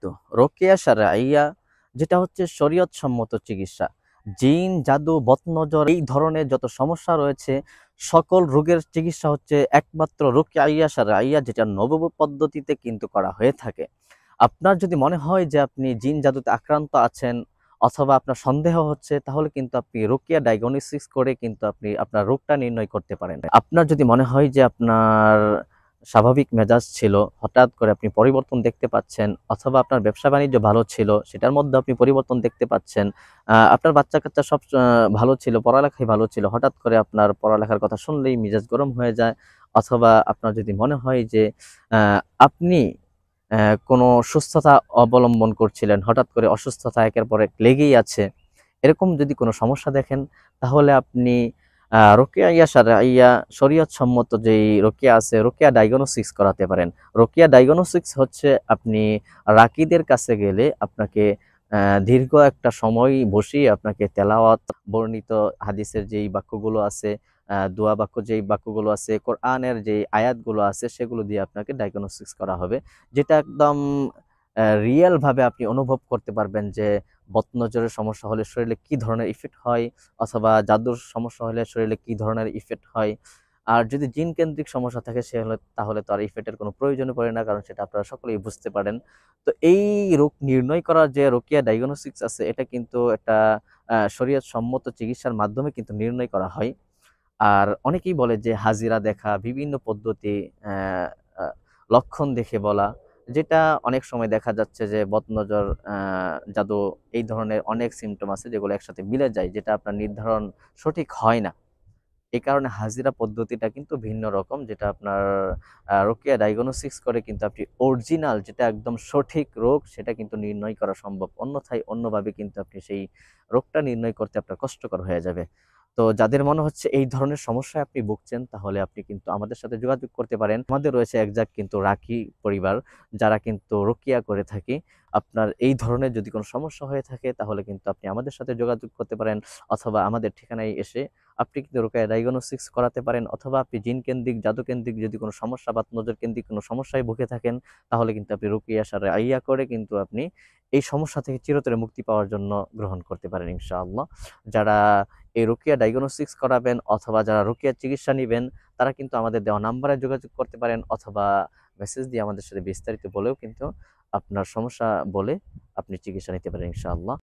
তো রোকেয়া শারঈয়া যেটা হচ্ছে শরীয়ত সম্মত চিকিৎসা। জিন, জাদু, বদনজর এই ধরনের যত সমস্যা রয়েছে সকল রোগের চিকিৎসা হচ্ছে একমাত্র রোকেয়া শারঈয়া, যেটা নববী পদ্ধতিতে কিন্তু করা হয়ে থাকে। আপনার যদি মনে হয় যে আপনি জিন জাদুতে আক্রান্ত আছেন অথবা আপনার সন্দেহ হচ্ছে, তাহলে কিন্তু আপনি রোকেয়া ডায়াগনস্টিস করে কিন্তু আপনি আপনার রোগটা নির্ণয় করতে পারেন। আপনার যদি মনে হয় যে আপনার স্বাভাবিক মেজাজ ছিল, হঠাৎ করে আপনি পরিবর্তন দেখতে পাচ্ছেন, অথবা আপনার ব্যবসা বাণিজ্য ভালো ছিল, সেটার মধ্যে আপনি পরিবর্তন দেখতে পাচ্ছেন। আপনার বাচ্চা-কাচ্চা সব ভালো ছিল, পড়ালেখায় ভালো ছিল। হঠাৎ করে আপনার পড়ালেখার কথা শুনলেই মেজাজ গরম হয়ে যায়। অথবা আপনার যদি মনে হয় যে আ আপনি কোনো সুস্থতা অবলম্বন করছিলেন, হঠাৎ করে অসুস্থতা একের পর এক লেগেই আছে। এরকম যদি কোনো সমস্যা দেখেন, তাহলে আপনি রোকেয়া শারঈয়া শরীয়ত সম্মত যেই রোকেয়া আছে, রোকেয়া ডায়াগনস্টিক্স করাতে পারেন। রোকেয়া ডায়াগনস্টিক্স হচ্ছে আপনি রাকীদের কাছে গেলে আপনাকে দীর্ঘ একটা সময় বসিয়ে আপনাকে তেলাওয়াত, বর্ণিত হাদিসের যেই বাক্যগুলো আছে, দোয়া বাক্য যেই বাক্যগুলো আছে, কোরআনের যেই আয়াতগুলো আছে, সেগুলো দিয়ে আপনাকে ডায়াগনস্টিক্স করা হবে। যেটা একদম রিয়েল ভাবে আপনি অনুভব করতে পারবেন যে বদনজরের সমস্যা হলে শরীরে কি ধরনের ইফেক্ট হয়, অথবা জাদুর সমস্যা হলে শরীরে কি ধরনের ইফেক্ট হয়। আর যদি জিন কেন্দ্রিক সমস্যা থাকে সে হলে তাহলে তো আর ইফেক্টের কোনো প্রয়োজনই পড়ে না, কারণ সেটা আপনারা সকলেই বুঝতে পারেন। তো এই রোগ নির্ণয় করার যে রোকেয়া ডায়াগনস্টিক্স আছে, এটা কিন্তু একটা শরীয়ত সম্মত চিকিৎসার মাধ্যমে কিন্তু নির্ণয় করা হয়। আর অনেকেই বলে যে হাজিরা দেখা, বিভিন্ন পদ্ধতি, আ আ লক্ষণ দেখে বলা, যেটা অনেক সময় দেখা যাচ্ছে যে বদনজর, জাদু এই ধরনের অনেক সিম্পটম আছে যেগুলো একসাথে মিলে যায়, যেটা আপনার নির্ধারণ সঠিক হয় না। এই কারণে হাজিরা পদ্ধতিটা কিন্তু ভিন্ন রকম, যেটা আপনার রোকেয়া ডায়াগনস্টিক্স করে কিন্তু আপনি অরিজিনাল যেটা একদম সঠিক রোগ সেটা কিন্তু নির্ণয় করা সম্ভব। অন্যথায় অন্যভাবে কিন্তু আপনি সেই রোগটা নির্ণয় করতে আপনার কষ্টকর হয়ে যাবে। তো যাদের মনে হচ্ছে এই ধরনের সমস্যায় আপনি ভুগছেন, তাহলে আপনি কিন্তু আমাদের সাথে যোগাযোগ করতে পারেন। আমাদের রয়েছে একজাক কিন্তু রাকি পরিবার, যারা কিন্তু রোকেয়া করে থাকি। আপনার এই ধরনের যদি কোনো সমস্যা হয়ে থাকে, তাহলে কিন্তু আপনি আমাদের সাথে যোগাযোগ করতে পারেন, অথবা আমাদের ঠিকানায় এসে আপনি কিন্তু রোকেয়া ডায়াগনস্টিক্স করাতে পারেন। অথবা আপনি জিন কেন্দ্রিক, জাদু কেন্দ্রিক যদি কোনো সমস্যা বা নজর কেন্দ্রিক কোনো সমস্যায় ভুগে থাকেন, তাহলে কিন্তু আপনি রুকিয়া শারঈয়া করে কিন্তু আপনি এই সমস্যা থেকে চিরতরে মুক্তি পাওয়ার জন্য গ্রহণ করতে পারেন ইনশাআল্লাহ। যারা এই রোকেয়া ডায়াগনস্টিক্স করাবেন অথবা যারা রোকেয়ার চিকিৎসা নিবেন, তারা কিন্তু আমাদের দেওয়া নাম্বারে যোগাযোগ করতে পারেন, অথবা মেসেজ দিয়ে আমাদের সাথে বিস্তারিত বলেও কিন্তু আপনার সমস্যা বলে আপনি চিকিৎসা নিতে পারেন ইনশাআল্লাহ।